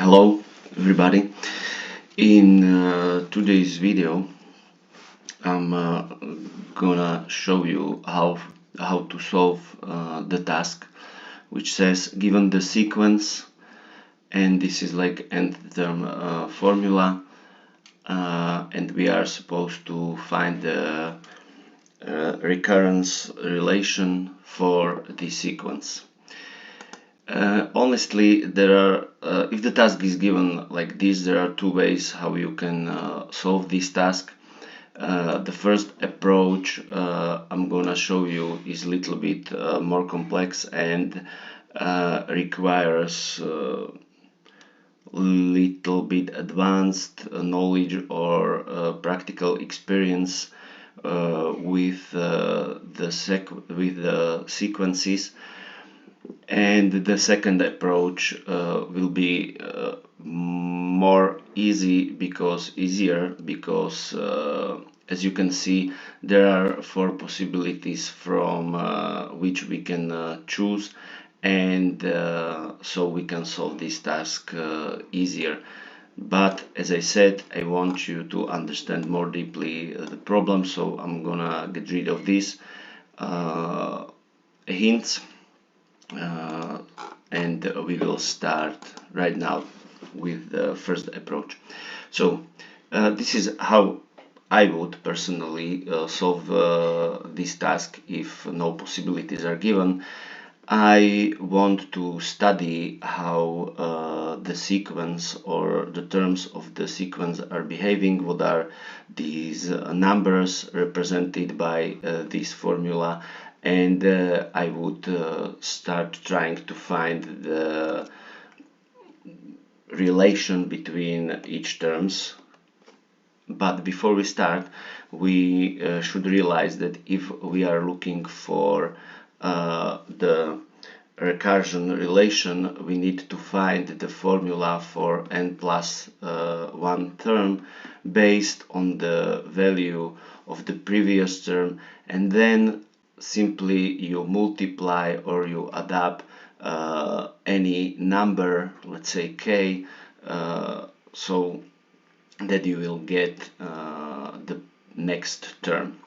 Hello everybody. In today's video I'm gonna show you how to solve the task which says given the sequence, and this is like nth term formula, and we are supposed to find the recurrence relation for this sequence. Honestly, there are if the task is given like this, there are two ways how you can solve this task. The first approach I'm gonna show you is a little bit more complex and requires little bit advanced knowledge or practical experience with the sequences. And the second approach will be more easier because as you can see, there are four possibilities from which we can choose, and so we can solve this task easier. But as I said, I want you to understand more deeply the problem, so I'm gonna get rid of these hints. And we will start right now with the first approach. So this is how I would personally solve this task if no possibilities are given. I want to study how the sequence or the terms of the sequence are behaving, what are these numbers represented by this formula, and I would start trying to find the relation between each terms. But before we start, we should realize that if we are looking for the recursion relation, we need to find the formula for n plus 1 term based on the value of the previous term, and then simply you multiply or you add any number, let's say k, so that you will get the next term.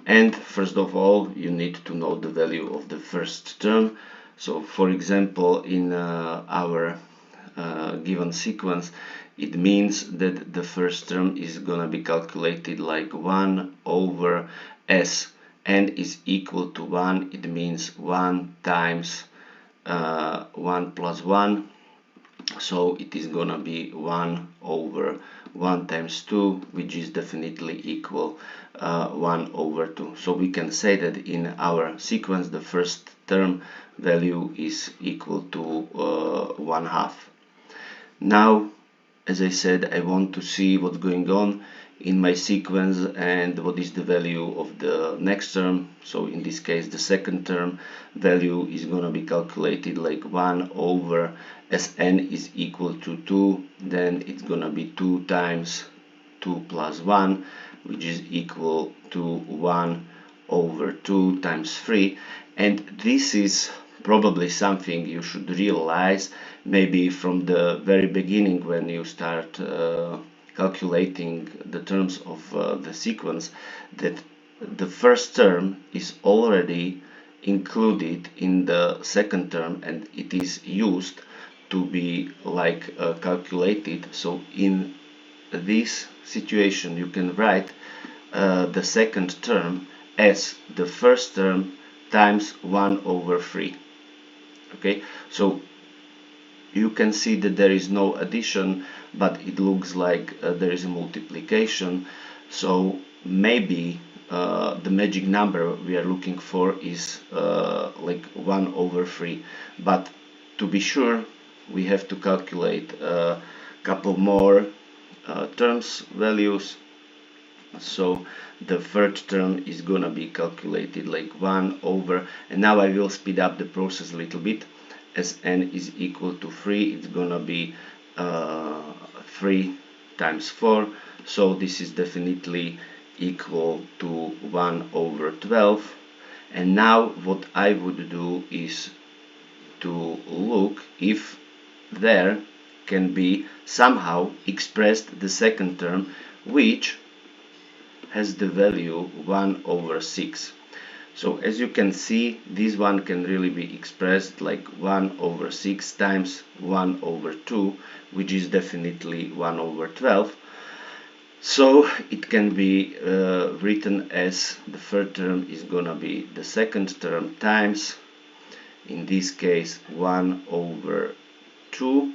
And first of all, you need to know the value of the first term. So for example, in our given sequence, it means that the first term is gonna be calculated like 1 over s. N is equal to 1, it means 1 times 1 plus 1, so it is gonna be 1 over 1 times 2, which is definitely equal 1 over 2. So we can say that in our sequence the first term value is equal to 1/2. Now, as I said, I want to see what's going on in my sequence and what is the value of the next term. So in this case, the second term value is going to be calculated like 1 over Sn is equal to 2, then it's going to be 2 times 2 plus 1, which is equal to 1 over 2 times 3. And this is probably something you should realize maybe from the very beginning when you start calculating the terms of the sequence, that the first term is already included in the second term and it is used to be like calculated. So in this situation you can write the second term as the first term times 1 over 3. Okay, so you can see that there is no addition, but it looks like there is a multiplication. So maybe the magic number we are looking for is like 1 over 3. But to be sure, we have to calculate a couple more terms values. So the third term is gonna be calculated like 1 over, and now I will speed up the process a little bit. As n is equal to 3, it's gonna be 3 times 4, so this is definitely equal to 1 over 12. And now what I would do is to look if there can be somehow expressed the second term, which has the value 1 over 6. So as you can see, this one can really be expressed like 1 over 6 times 1 over 2, which is definitely 1 over 12. So it can be written as the third term is gonna be the second term times, in this case, 1 over 2,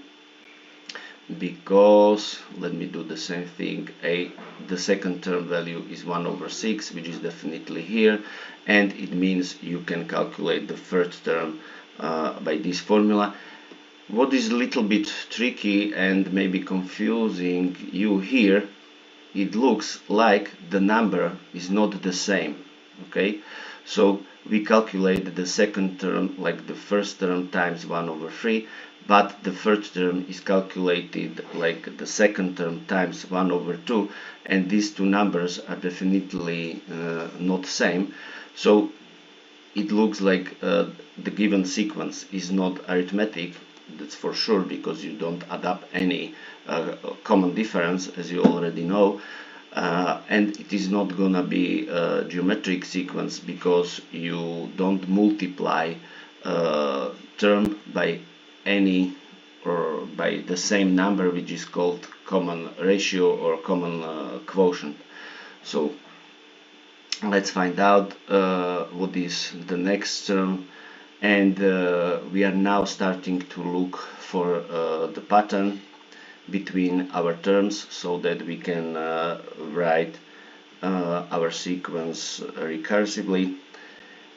because let me do the same thing. The second term value is 1 over 6, which is definitely here, and it means you can calculate the third term by this formula. What is a little bit tricky and maybe confusing you here, it looks like the number is not the same. Okay, so we calculate the second term like the first term times 1 over 3, but the third term is calculated like the second term times 1 over 2, and these two numbers are definitely not same. So it looks like the given sequence is not arithmetic, that's for sure, because you don't add up any common difference, as you already know, and it is not gonna be a geometric sequence because you don't multiply term by any or by the same number, which is called common ratio or common quotient. So let's find out what is the next term, and we are now starting to look for the pattern between our terms so that we can write our sequence recursively.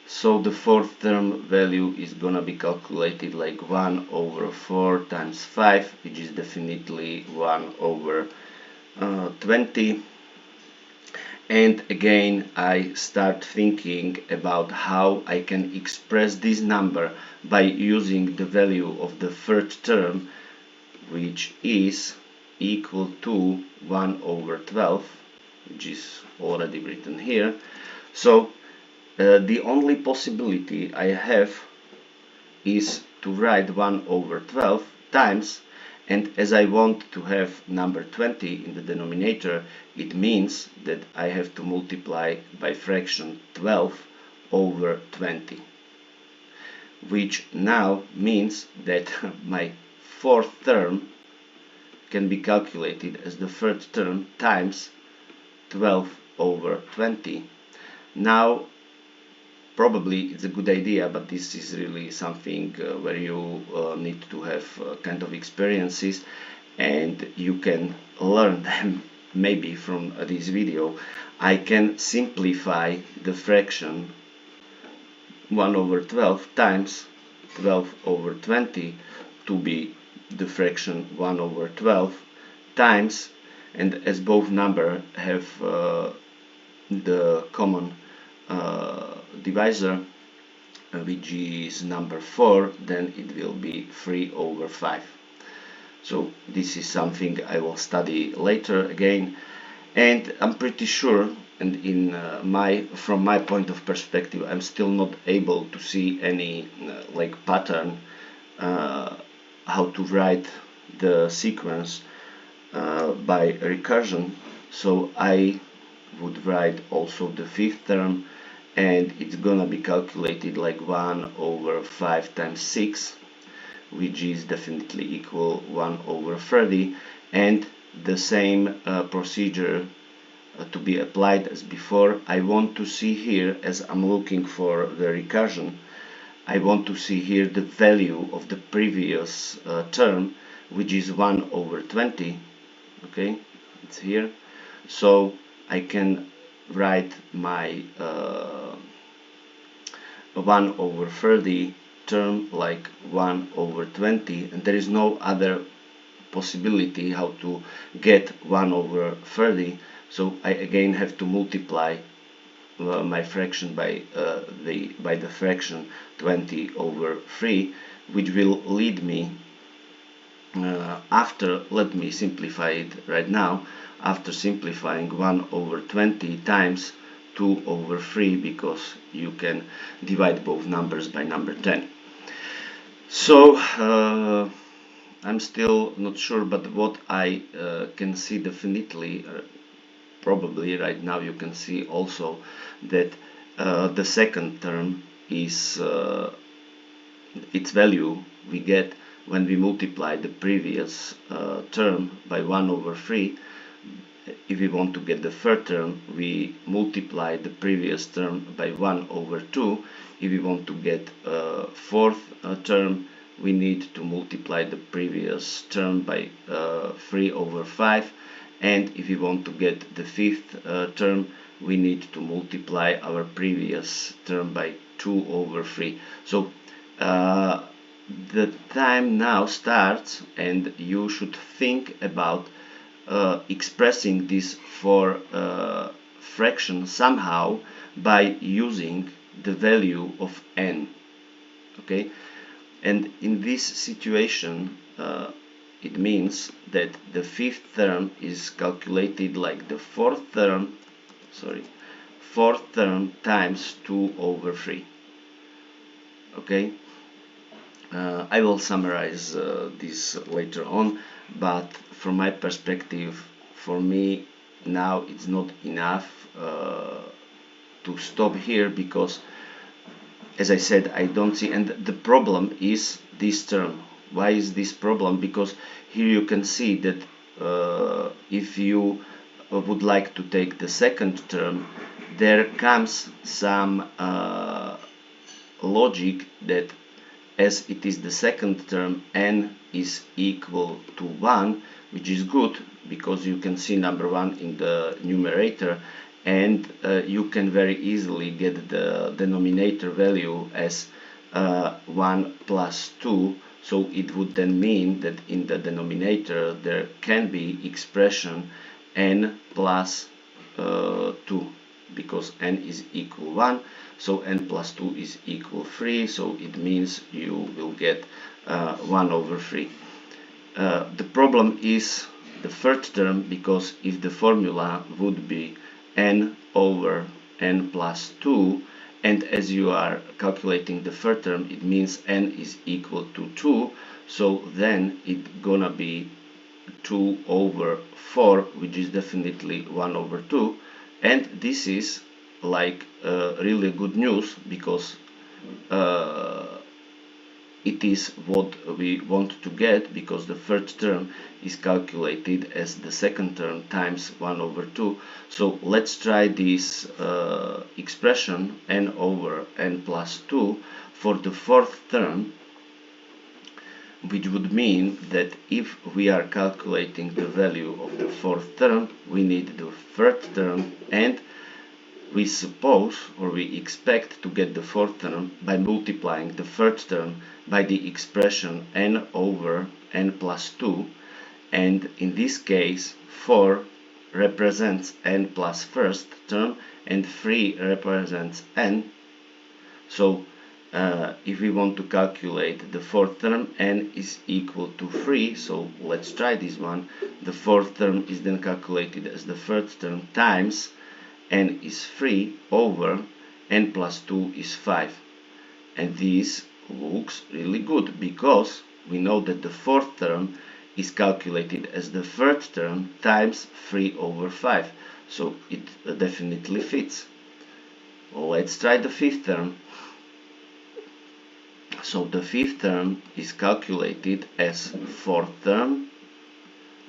So the fourth term value is gonna be calculated like 1 over 4 times 5, which is definitely 1 over 20. And again, I start thinking about how I can express this number by using the value of the third term, which is equal to 1 over 12, which is already written here. So the only possibility I have is to write 1 over 12 times, and as I want to have number 20 in the denominator, it means that I have to multiply by fraction 12 over 20, which now means that my fourth term can be calculated as the third term times 12 over 20. Now probably it's a good idea, but this is really something where you need to have kind of experiences, and you can learn them maybe from this video. I can simplify the fraction 1 over 12 times 12 over 20 to be the fraction 1 over 12 times, and as both numbers have the common divisor, which is number 4, then it will be 3 over 5. So this is something I will study later again, and I'm pretty sure, and from my point of perspective, I'm still not able to see any like pattern how to write the sequence by recursion. So I would write also the fifth term, and it's gonna be calculated like 1 over 5 times 6, which is definitely equal 1 over 30, and the same procedure to be applied as before. I want to see here, as I'm looking for the recursion, I want to see here the value of the previous term, which is 1 over 20. Okay, it's here. So I can write my 1 over 30 term like 1 over 20, and there is no other possibility how to get 1 over 30. So I again have to multiply my fraction by the fraction 20 over 3, which will lead me after, let me simplify it right now, after simplifying 1 over 20 times 2 over 3, because you can divide both numbers by number 10. So I'm still not sure, but what I can see definitely, probably right now you can see also that the second term is its value we get when we multiply the previous term by 1 over 3. If we want to get the third term, we multiply the previous term by 1 over 2. If we want to get a fourth term, we need to multiply the previous term by 3 over 5. And if we want to get the fifth term, we need to multiply our previous term by 2 over 3. So the time now starts, and you should think about expressing this for fraction somehow by using the value of n. Okay, and in this situation it means that the fifth term is calculated like the fourth term times 2 over 3. Okay, I will summarize this later on, but from my perspective, for me now it's not enough to stop here, because as I said, I don't see, and the problem is this term. Why is this problem? Because here you can see that if you would like to take the second term, there comes some logic that as it is the second term, n is equal to 1, which is good because you can see number 1 in the numerator, and you can very easily get the denominator value as 1 plus 2. So it would then mean that in the denominator there can be expression n plus 2, because n is equal 1, so n plus 2 is equal 3, so it means you will get 1 over 3. The problem is the third term, because if the formula would be n over n plus 2, and as you are calculating the third term, it means n is equal to 2, so then it's gonna be 2 over 4, which is definitely 1 over 2, and this is like really good news, because it is what we want to get, because the third term is calculated as the second term times 1 over 2. So let's try this expression n over n plus 2 for the fourth term, which would mean that if we are calculating the value of the fourth term, we need the third term, and we suppose, or we expect, to get the fourth term by multiplying the third term by the expression n over n plus 2, and in this case 4 represents n plus first term and 3 represents n. So if we want to calculate the fourth term, n is equal to 3, so let's try this one. The fourth term is then calculated as the third term times n is 3 over n plus 2 is 5, and this looks really good, because we know that the fourth term is calculated as the third term times 3 over 5, so it definitely fits. Let's try the fifth term. So the fifth term is calculated as fourth term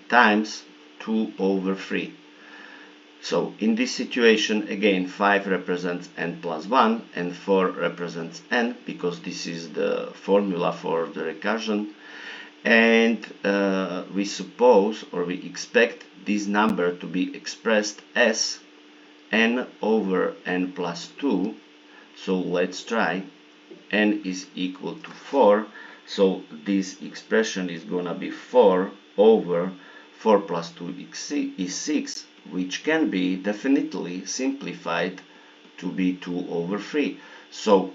times 2 over 3. So in this situation, again, 5 represents n plus 1 and 4 represents n, because this is the formula for the recursion. And we suppose, or we expect, this number to be expressed as n over n plus 2. So let's try. N is equal to 4, so this expression is gonna be 4 over 4 plus 2 is 6, which can be definitely simplified to be 2 over 3. So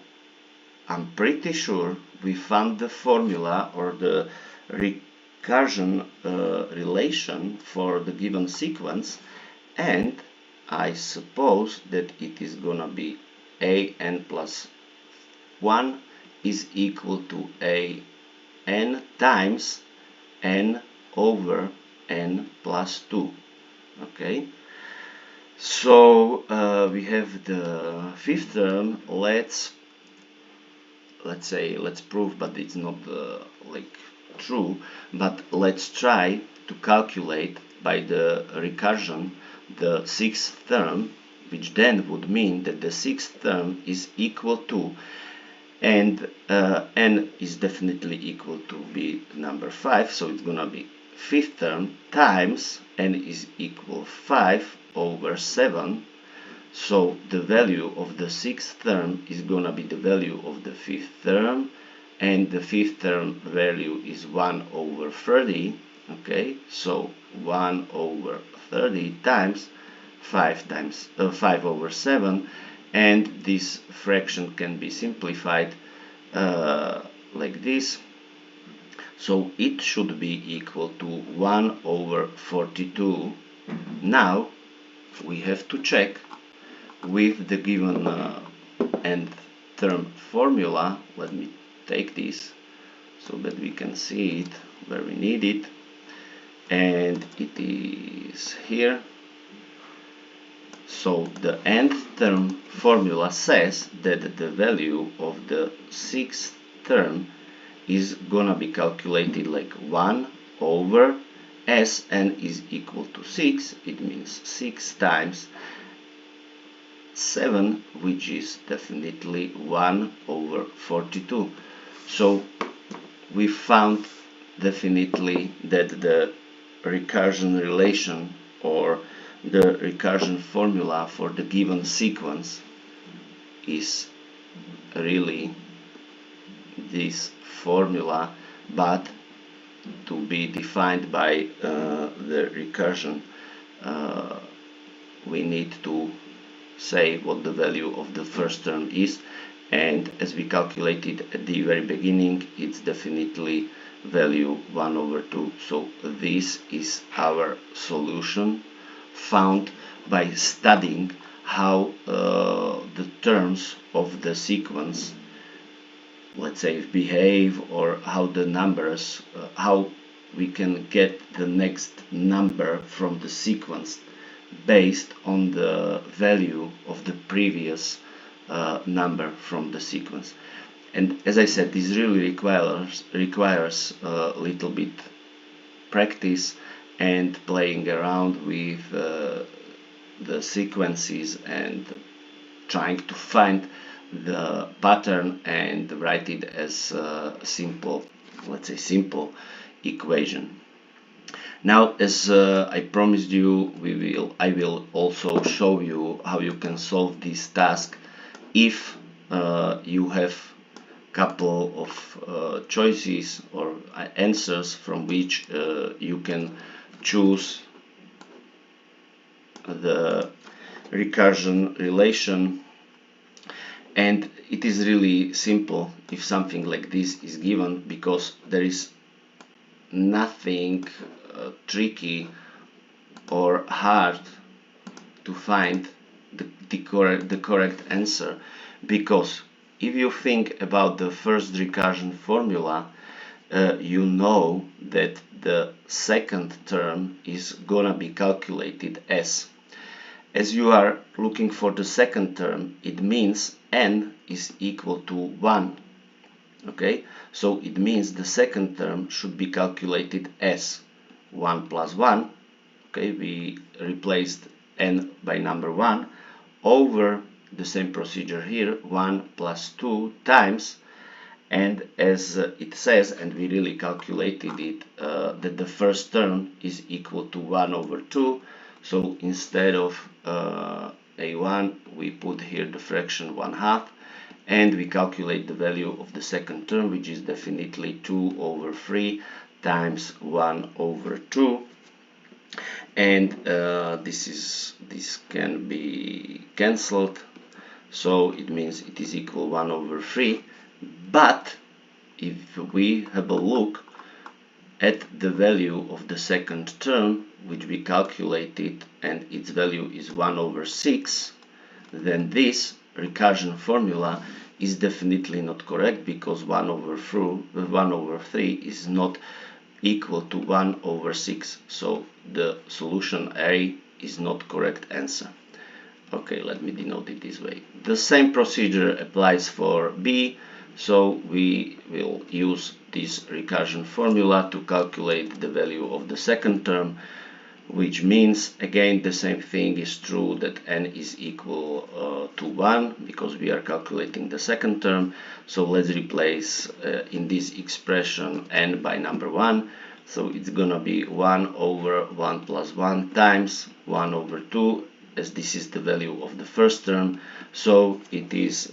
I'm pretty sure we found the formula, or the recursion relation for the given sequence, and I suppose that it is gonna be an plus 1 is equal to an times n over n plus 2. Okay, so we have the fifth term. Let's prove, but it's not like true, but let's try to calculate by the recursion the sixth term, which then would mean that the sixth term is equal to, and n is definitely equal to be number 5, so it's gonna be fifth term times n is equal 5 over 7. So the value of the sixth term is gonna be the value of the fifth term, and the fifth term value is 1 over 30. Okay, so 1 over 30 times 5 over 7, and this fraction can be simplified like this. So it should be equal to 1 over 42. Now we have to check with the given nth term formula. Let me take this so that we can see it where we need it, and it is here. So the nth term formula says that the value of the sixth term is gonna be calculated like 1 over as n is equal to 6. It means 6 times 7, which is definitely 1 over 42. So we found definitely that the recursion relation or the recursion formula for the given sequence is really this formula, but to be defined by the recursion we need to say what the value of the first term is, and as we calculated at the very beginning, it's definitely value 1 over 2. So this is our solution, found by studying how the terms of the sequence, let's say, behave, or how the numbers, how we can get the next number from the sequence based on the value of the previous number from the sequence. And as I said, this really requires a little bit practice and playing around with the sequences and trying to find the pattern and write it as a simple, let's say, simple equation. Now, as I promised you, I will also show you how you can solve this task if you have couple of choices or answers from which you can choose the recursion relation. And it is really simple if something like this is given, because there is nothing tricky or hard to find the correct answer, because if you think about the first recursion formula, you know that the second term is gonna be calculated as you are looking for the second term, it means n is equal to 1. Okay, so it means the second term should be calculated as 1 plus 1. Okay, we replaced n by number 1 over the same procedure here, 1 plus 2 times, and as it says, and we really calculated it, that the first term is equal to 1 over 2. So instead of a1, we put here the fraction 1/2, and we calculate the value of the second term, which is definitely 2 over 3 times 1 over 2. And this can be cancelled, so it means it is equal 1 over 3. But if we have a look at the value of the second term, which we calculated, and its value is 1 over 6, then this recursion formula is definitely not correct, because 1 over 3 is not equal to 1 over 6. So the solution A is not correct answer. Okay, let me denote it this way. The same procedure applies for B, so we will use this recursion formula to calculate the value of the second term, which means again the same thing is true that n is equal to 1 because we are calculating the second term. So let's replace in this expression n by number 1. So it's gonna be 1 over 1 plus 1 times 1 over 2, as this is the value of the first term, so it is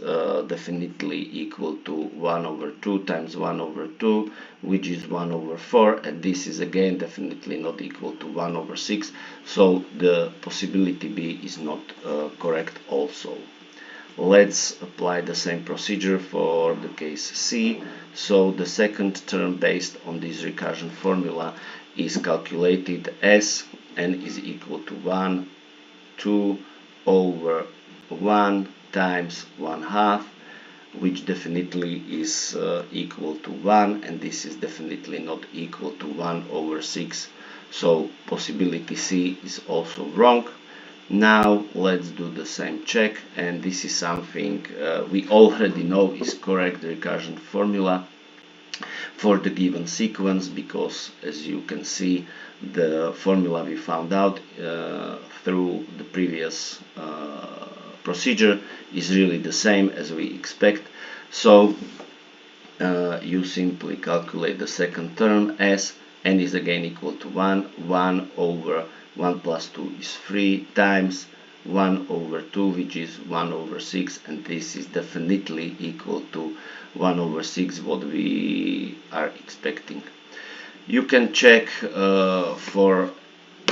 definitely equal to 1 over 2 times 1 over 2, which is 1 over 4, and this is again definitely not equal to 1 over 6, so the possibility B is not correct also. Let's apply the same procedure for the case C. So the second term based on this recursion formula is calculated as n is equal to 1, 2 over 1 times 1/2, which definitely is equal to 1, and this is definitely not equal to 1 over 6, so possibility C is also wrong. Now let's do the same check, and this is something we already know is correct recursion formula for the given sequence, because as you can see the formula we found out through the previous procedure is really the same as we expect. So you simply calculate the second term as n is again equal to 1 over 1 plus 2 is 3 times 1 over 2, which is 1 over 6, and this is definitely equal to 1 over 6, what we are expecting. You can check for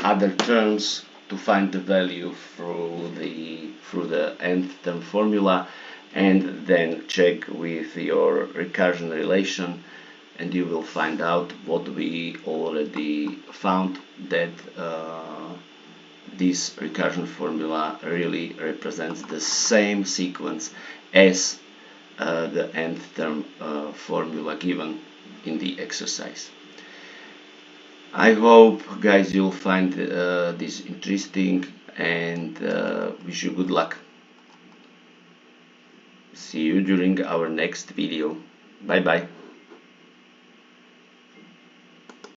other terms to find the value through the nth term formula, and then check with your recursion relation, and you will find out what we already found, that this recursion formula really represents the same sequence as the nth term formula given in the exercise. I hope, guys, you'll find this interesting, and wish you good luck. See you during our next video. Bye bye.